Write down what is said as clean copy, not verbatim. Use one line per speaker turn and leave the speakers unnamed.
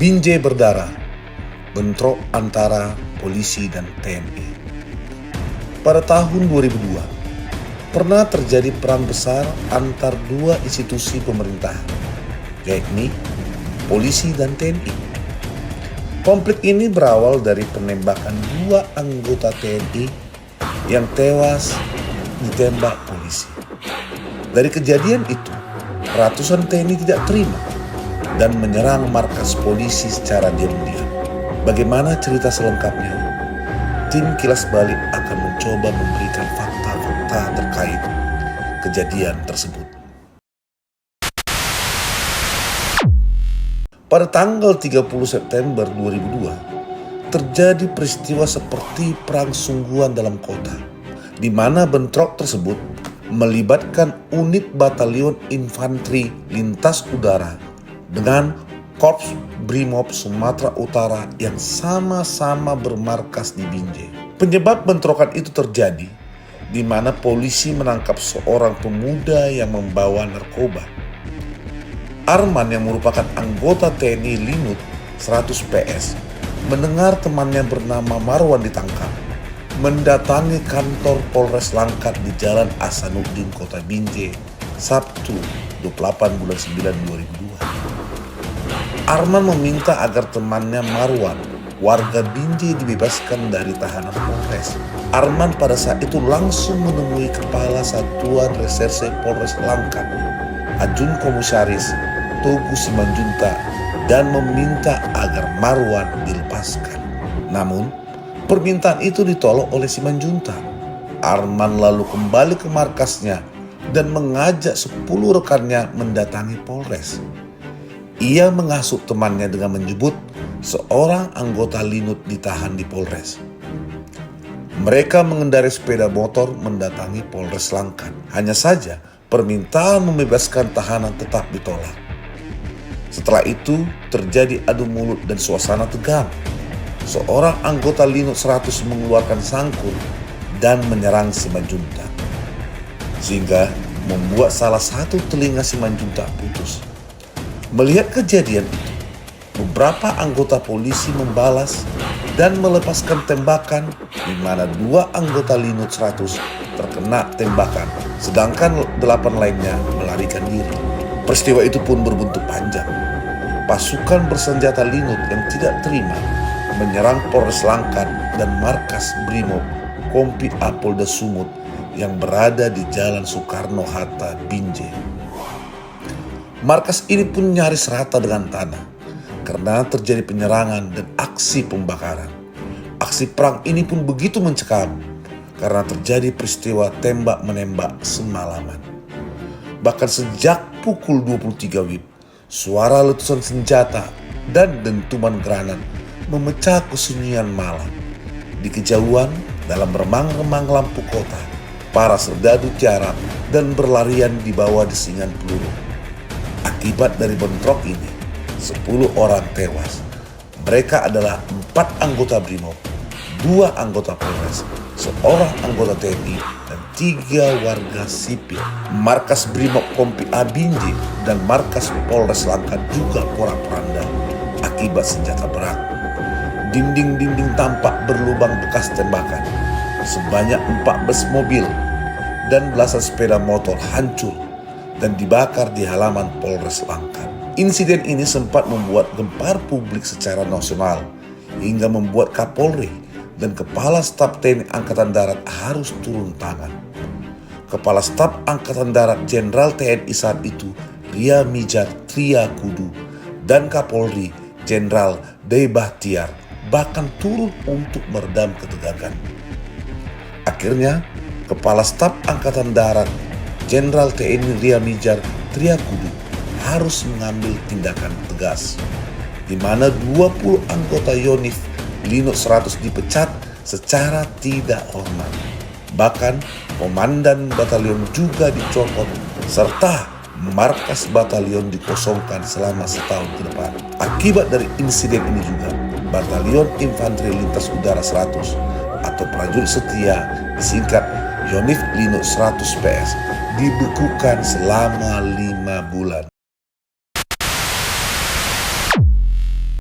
Binjai berdarah, bentrok antara polisi dan TNI. Pada tahun 2002, pernah terjadi perang besar antar dua institusi pemerintahan, yakni polisi dan TNI. Konflik ini berawal dari penembakan dua anggota TNI yang tewas ditembak polisi. Dari kejadian itu, ratusan TNI tidak terima dan menyerang markas polisi secara diam-diam. Bagaimana cerita selengkapnya? Tim Kilas Balik akan mencoba memberikan fakta-fakta terkait kejadian tersebut. Pada tanggal 30 September 2002, terjadi peristiwa seperti perang sungguhan dalam kota, di mana bentrok tersebut melibatkan unit batalion infanteri lintas udara dengan Korps Brimob Sumatera Utara yang sama-sama bermarkas di Binjai. Penyebab bentrokan itu terjadi di mana polisi menangkap seorang pemuda yang membawa narkoba. Arman yang merupakan anggota TNI Linut 100 PS mendengar temannya bernama Marwan ditangkap, mendatangi kantor Polres Langkat di Jalan Ahsanuddin, Kota Binjai, Sabtu 28 bulan 9 2002. Arman meminta agar temannya Marwan, warga Binjai, dibebaskan dari tahanan Polres. Arman pada saat itu langsung menemui Kepala Satuan Reserse Polres Langkat, Ajun Komisaris Togu Simanjuntak, dan meminta agar Marwan dilepaskan. Namun, permintaan itu ditolak oleh Simanjuntak. Arman lalu kembali ke markasnya dan mengajak 10 rekannya mendatangi Polres. Ia menghasut temannya dengan menyebut seorang anggota Linut ditahan di Polres. Mereka mengendarai sepeda motor mendatangi Polres Langkat. Hanya saja permintaan membebaskan tahanan tetap ditolak. Setelah itu terjadi adu mulut dan suasana tegang. Seorang anggota Linut 100 mengeluarkan sangkur dan menyerang Simanjuntak, sehingga membuat salah satu telinga Simanjuntak putus. Melihat kejadian itu, beberapa anggota polisi membalas dan melepaskan tembakan, di mana 2 anggota Linut 100 terkena tembakan, sedangkan 8 lainnya melarikan diri. Peristiwa itu pun berbuntut panjang. Pasukan bersenjata Linut yang tidak terima menyerang Polres Langkat dan markas Brimob Kompi Polda Sumut yang berada di Jalan Soekarno-Hatta, Binjai. Markas ini pun nyaris rata dengan tanah karena terjadi penyerangan dan aksi pembakaran. Aksi perang ini pun begitu mencekam karena terjadi peristiwa tembak-menembak semalaman. Bahkan sejak pukul 23 WIB, suara letusan senjata dan dentuman granat memecah kesunyian malam. Di kejauhan, dalam remang-remang lampu kota, para serdadu tiarap dan berlarian di bawah desingan peluru. Akibat dari bentrok ini, 10 orang tewas. Mereka adalah 4 anggota Brimob, 2 anggota Polres, 1 anggota TNI, dan 3 warga sipil. Markas Brimob Kompi Binjai dan markas Polres Langkat juga porak-poranda akibat senjata berat. Dinding-dinding tampak berlubang bekas tembakan. Sebanyak 14 mobil dan belasan sepeda motor hancur dan dibakar di halaman Polres Langkat. Insiden ini sempat membuat gempar publik secara nasional hingga membuat Kapolri dan Kepala Staf TNI Angkatan Darat harus turun tangan. Kepala Staf Angkatan Darat Jenderal TNI saat itu, Ria Mijar Triakudu, dan Kapolri Jenderal Dey Bahtiar bahkan turun untuk meredam ketegangan. Akhirnya, Kepala Staf Angkatan Darat Jenderal TNI Ria Mijar Triakudu harus mengambil tindakan tegas, di mana 20 anggota Yonif Linut 100 dipecat secara tidak hormat. Bahkan komandan batalion juga dicopot, serta markas batalion dikosongkan selama setahun ke depan. Akibat dari insiden ini juga, Batalion Infanteri Lintas Udara 100 atau prajurit setia disingkat Yonif Linut 100 PS dibekukan selama 5 bulan.